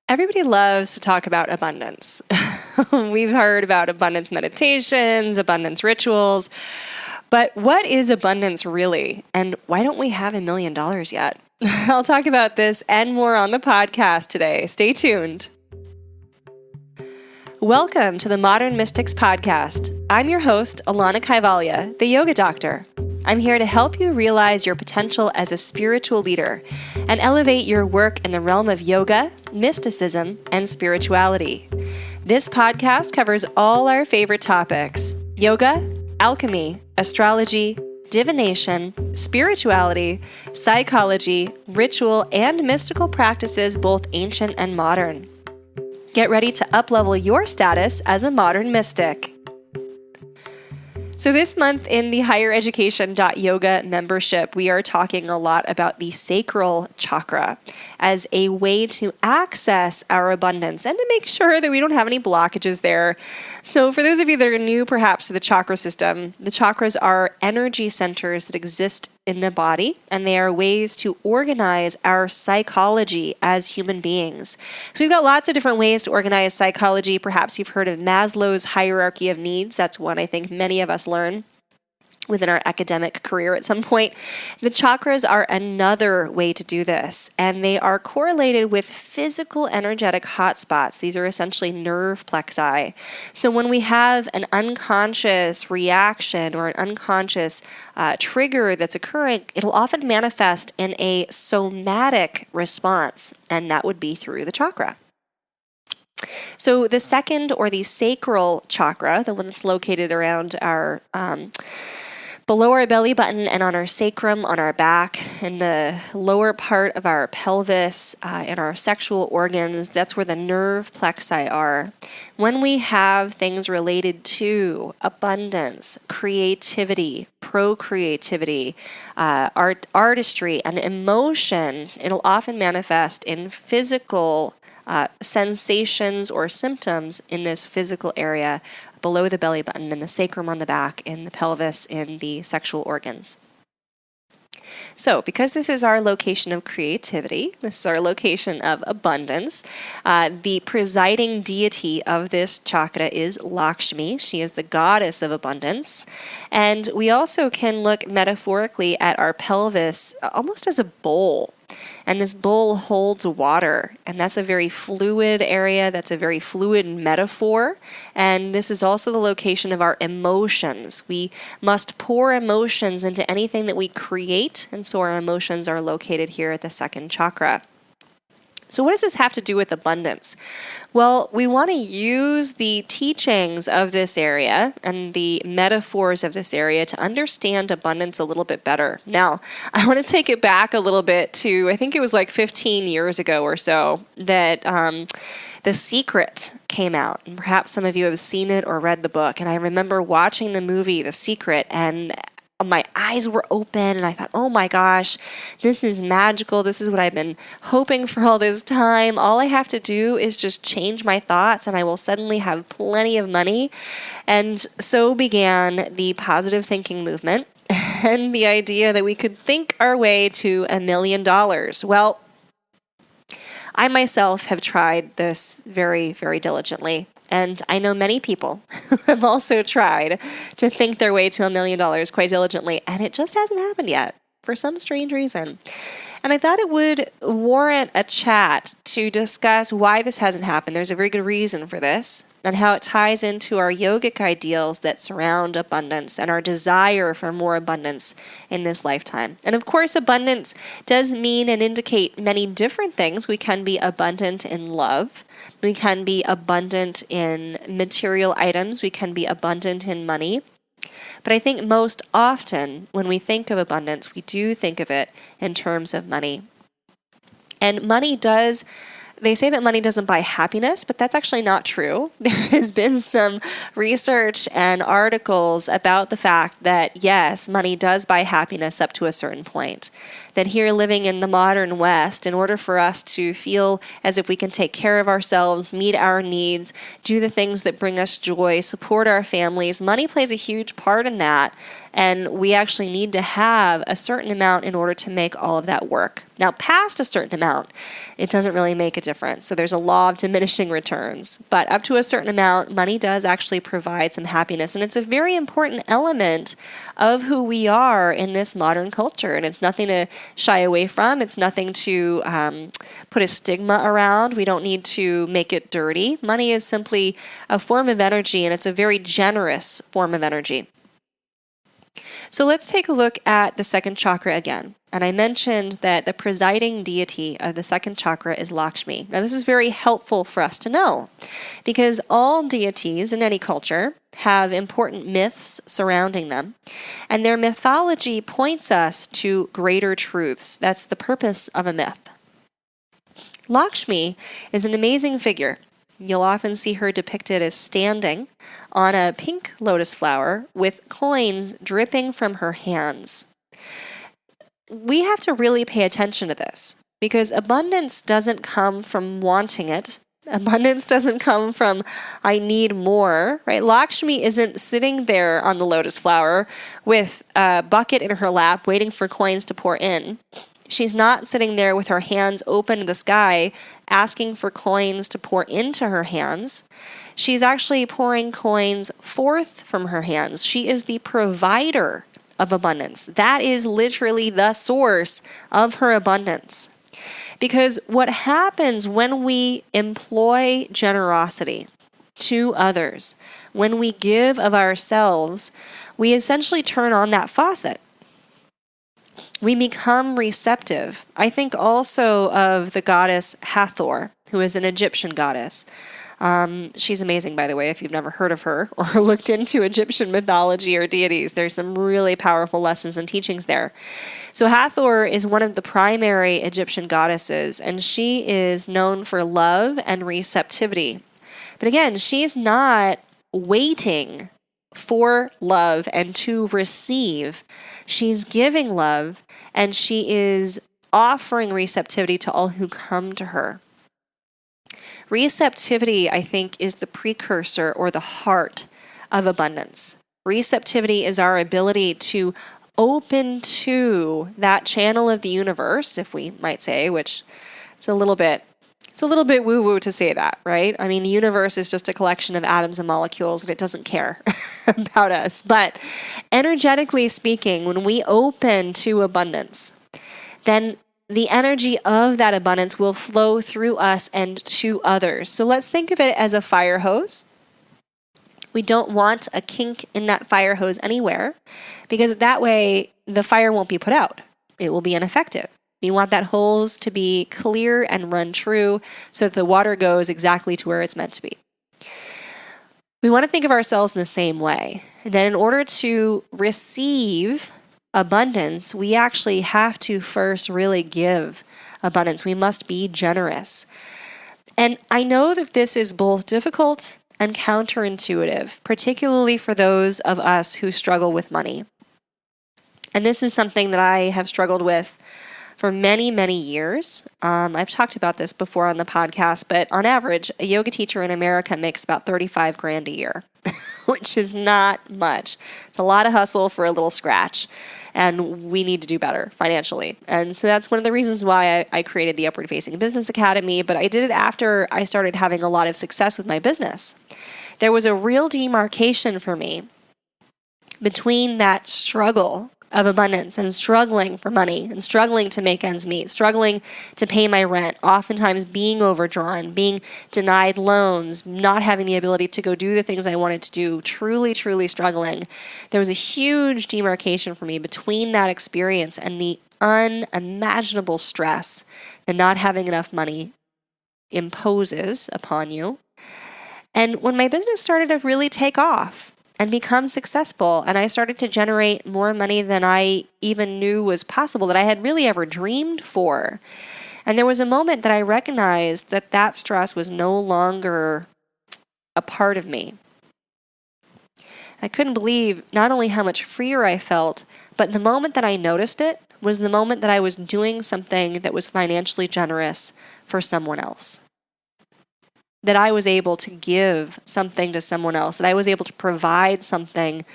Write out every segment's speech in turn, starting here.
Everybody loves to talk about abundance. We've heard about abundance meditations, abundance rituals, but what is abundance really? And why don't we have $1 million yet? I'll talk about this and more on the podcast today. Stay tuned. Welcome to the Modern Mystics Podcast. I'm your host, Alana Kaivalya, the yoga doctor. I'm here to help you realize your potential as a spiritual leader and elevate your work in the realm of yoga, mysticism, and spirituality. This podcast covers all our favorite topics: yoga, alchemy, astrology, divination, spirituality, psychology, ritual, and mystical practices, both ancient and modern. Get ready to uplevel your status as a modern mystic. So this month in the highereducation.yoga membership, we are talking a lot about the sacral chakra as a way to access our abundance and to make sure that we don't have any blockages there. So for those of you that are new perhaps to the chakra system, the chakras are energy centers that exist in the body, and they are ways to organize our psychology as human beings. So we've got lots of different ways to organize psychology. Perhaps you've heard of Maslow's hierarchy of needs. That's one I think many of us learn within our academic career at some point. The chakras are another way to do this, and they are correlated with physical energetic hotspots. These are essentially nerve plexi. So when we have an unconscious reaction or an unconscious trigger that's occurring, it'll often manifest in a somatic response, and that would be through the chakra. So the second, or the sacral chakra, the one that's located around our below our belly button and on our sacrum, on our back, in the lower part of our pelvis, in our sexual organs, that's where the nerve plexi are. When we have things related to abundance, creativity, procreativity, artistry, and emotion, it'll often manifest in physical sensations or symptoms in this physical area below the belly button, in the sacrum on the back, in the pelvis, in the sexual organs. So, because this is our location of creativity, this is our location of abundance, the presiding deity of this chakra is Lakshmi. She is the goddess of abundance. And we also can look metaphorically at our pelvis almost as a bowl. And this bowl holds water, and that's a very fluid area. That's a very fluid metaphor. And this is also the location of our emotions. We must pour emotions into anything that we create, and so our emotions are located here at the second chakra. So what does this have to do with abundance? Well, we want to use the teachings of this area and the metaphors of this area to understand abundance a little bit better. Now, I want to take it back a little bit to, I think it was like 15 years ago or so, that The Secret came out. And perhaps some of you have seen it or read the book. And I remember watching the movie The Secret, and my eyes were open, and I thought, oh my gosh, this is magical. This is what I've been hoping for all this time. All I have to do is just change my thoughts, and I will suddenly have plenty of money. And so began the positive thinking movement and the idea that we could think our way to $1 million. Well, I myself have tried this very, very diligently. And I know many people who have also tried to think their way to $1 million quite diligently, and it just hasn't happened yet for some strange reason. And I thought it would warrant a chat to discuss why this hasn't happened. There's a very good reason for this, and how it ties into our yogic ideals that surround abundance and our desire for more abundance in this lifetime. And of course, abundance does mean and indicate many different things. We can be abundant in love. We can be abundant in material items. We can be abundant in money. But I think most often when we think of abundance, we do think of it in terms of money. And they say that money doesn't buy happiness, but that's actually not true. There has been some research and articles about the fact that, yes, money does buy happiness up to a certain point. That here living in the modern West, in order for us to feel as if we can take care of ourselves, meet our needs, do the things that bring us joy, support our families, money plays a huge part in that. And we actually need to have a certain amount in order to make all of that work. Now, past a certain amount, it doesn't really make a difference. So there's a law of diminishing returns. But up to a certain amount, money does actually provide some happiness. And it's a very important element of who we are in this modern culture. And it's nothing to shy away from. It's nothing to put a stigma around. We don't need to make it dirty. Money is simply a form of energy, and it's a very generous form of energy. So let's take a look at the second chakra again. And I mentioned that the presiding deity of the second chakra is Lakshmi. Now, this is very helpful for us to know because all deities in any culture have important myths surrounding them, and their mythology points us to greater truths. That's the purpose of a myth. Lakshmi is an amazing figure. You'll often see her depicted as standing on a pink lotus flower with coins dripping from her hands. We have to really pay attention to this because abundance doesn't come from wanting it. Abundance doesn't come from, I need more, right? Lakshmi isn't sitting there on the lotus flower with a bucket in her lap waiting for coins to pour in. She's not sitting there with her hands open to the sky asking for coins to pour into her hands. She's actually pouring coins forth from her hands. She is the provider of abundance. That is literally the source of her abundance. Because what happens when we employ generosity to others, when we give of ourselves, we essentially turn on that faucet. We become receptive. I think also of the goddess Hathor, who is an Egyptian goddess. She's amazing, by the way, if you've never heard of her or looked into Egyptian mythology or deities. There's some really powerful lessons and teachings there. So Hathor is one of the primary Egyptian goddesses, and she is known for love and receptivity. But again, she's not waiting for love and to receive. She's giving love, and she is offering receptivity to all who come to her. Receptivity, I think, is the precursor or the heart of abundance. Receptivity is our ability to open to that channel of the universe, if we might say, which it's a little bit woo-woo to say that, right? I mean, the universe is just a collection of atoms and molecules, and it doesn't care about us. But energetically speaking, when we open to abundance, then the energy of that abundance will flow through us and to others. So let's think of it as a fire hose. We don't want a kink in that fire hose anywhere because that way the fire won't be put out. It will be ineffective. We want that hose to be clear and run true so that the water goes exactly to where it's meant to be. We want to think of ourselves in the same way. And then in order to receive abundance, we actually have to first really give abundance. We must be generous. And I know that this is both difficult and counterintuitive, particularly for those of us who struggle with money. And this is something that I have struggled with for many, many years. I've talked about this before on the podcast, but on average, a yoga teacher in America makes about $35,000 a year, which is not much. It's a lot of hustle for a little scratch, and we need to do better financially. And so that's one of the reasons why I created the Upward Facing Business Academy, but I did it after I started having a lot of success with my business. There was a real demarcation for me between that struggle of abundance and struggling for money and struggling to make ends meet, struggling to pay my rent, oftentimes being overdrawn, being denied loans, not having the ability to go do the things I wanted to do, truly, truly struggling. There was a huge demarcation for me between that experience and the unimaginable stress that not having enough money imposes upon you. And when my business started to really take off and become successful, and I started to generate more money than I even knew was possible, that I had really ever dreamed for. And there was a moment that I recognized that that stress was no longer a part of me. I couldn't believe not only how much freer I felt, but the moment that I noticed it was the moment that I was doing something that was financially generous for someone else. That I was able to give something to someone else, that I was able to provide something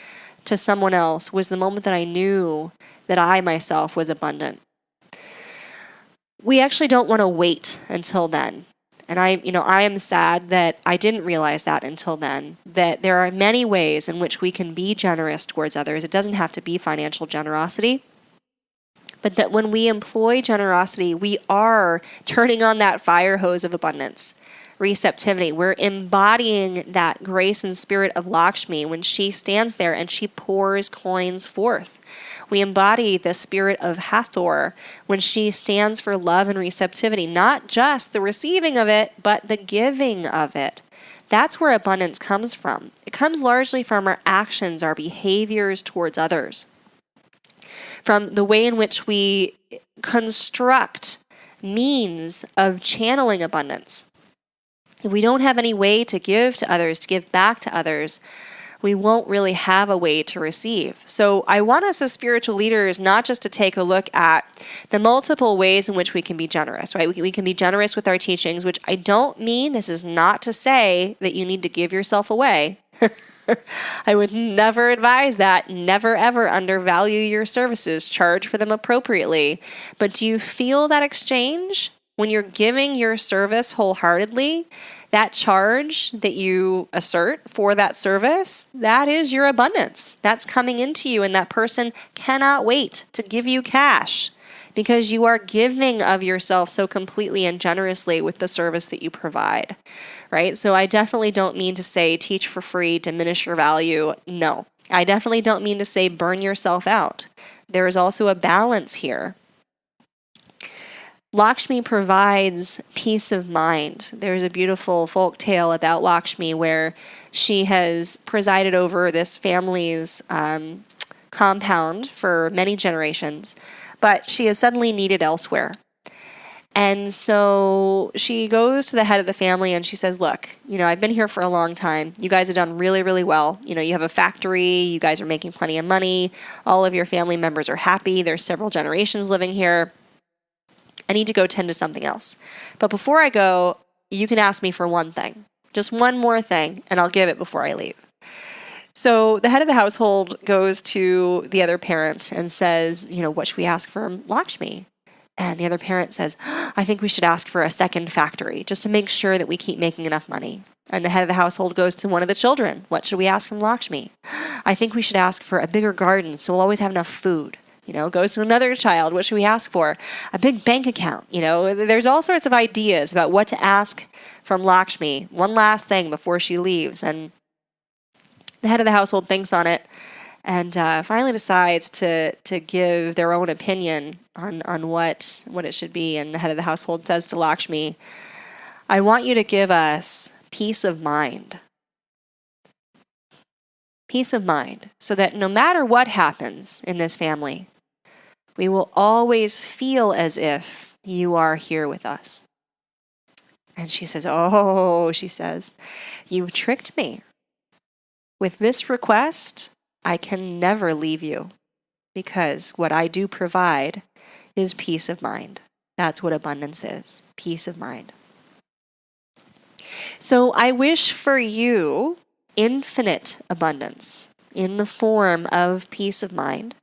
to someone else was the moment that I knew that I myself was abundant. We actually don't want to wait until then. And I am sad that I didn't realize that until then, that there are many ways in which we can be generous towards others. It doesn't have to be financial generosity, but that when we employ generosity, we are turning on that fire hose of abundance, receptivity. We're embodying that grace and spirit of Lakshmi when she stands there and she pours coins forth. We embody the spirit of Hathor when she stands for love and receptivity, not just the receiving of it, but the giving of it. That's where abundance comes from. It comes largely from our actions, our behaviors towards others, from the way in which we construct means of channeling abundance. If we don't have any way to give to others, to give back to others, we won't really have a way to receive. So I want us as spiritual leaders not just to take a look at the multiple ways in which we can be generous, right? We can be generous with our teachings, which I don't mean, this is not to say that you need to give yourself away. I would never advise that. Never, ever undervalue your services. Charge for them appropriately. But do you feel that exchange? When you're giving your service wholeheartedly, that charge that you assert for that service, that is your abundance. That's coming into you, and that person cannot wait to give you cash because you are giving of yourself so completely and generously with the service that you provide, right? So I definitely don't mean to say teach for free, diminish your value. No, I definitely don't mean to say burn yourself out. There is also a balance here. Lakshmi provides peace of mind. There's a beautiful folk tale about Lakshmi where she has presided over this family's compound for many generations, but she is suddenly needed elsewhere. And so she goes to the head of the family and she says, look, I've been here for a long time. You guys have done really, really well. You have a factory. You guys are making plenty of money. All of your family members are happy. There's several generations living here. I need to go tend to something else. But before I go, you can ask me for one thing, just one more thing, and I'll give it before I leave. So the head of the household goes to the other parent and says, what should we ask for Lakshmi? And the other parent says, I think we should ask for a second factory just to make sure that we keep making enough money. And the head of the household goes to one of the children. What should we ask from Lakshmi? I think we should ask for a bigger garden so we'll always have enough food. Goes to another child. What should we ask for? A big bank account. There's all sorts of ideas about what to ask from Lakshmi. One last thing before she leaves. And the head of the household thinks on it and finally decides to give their own opinion on what it should be. And the head of the household says to Lakshmi, I want you to give us peace of mind. Peace of mind, so that no matter what happens in this family, we will always feel as if you are here with us. And she says, you've tricked me. With this request, I can never leave you because what I do provide is peace of mind. That's what abundance is, peace of mind. So I wish for you infinite abundance in the form of peace of mind,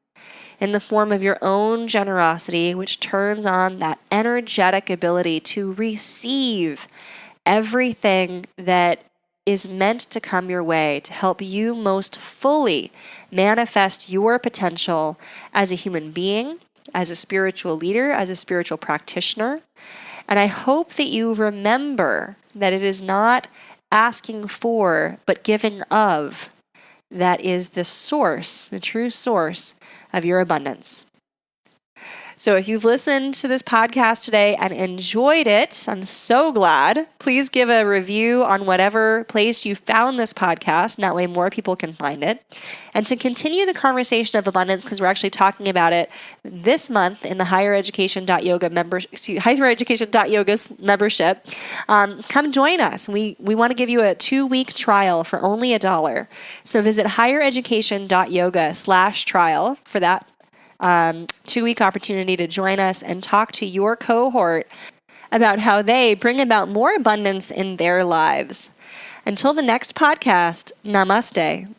in the form of your own generosity, which turns on that energetic ability to receive everything that is meant to come your way to help you most fully manifest your potential as a human being, as a spiritual leader, as a spiritual practitioner. And I hope that you remember that it is not asking for, but giving of, that is the source, the true source of your abundance. So if you've listened to this podcast today and enjoyed it, I'm so glad. Please give a review on whatever place you found this podcast, and that way more people can find it. And to continue the conversation of abundance, because we're actually talking about it this month in the highereducation.yoga membership, come join us. We want to give you a 2-week trial for only $1. So visit highereducation.yoga/trial for that 2-week opportunity to join us and talk to your cohort about how they bring about more abundance in their lives. Until the next podcast, namaste.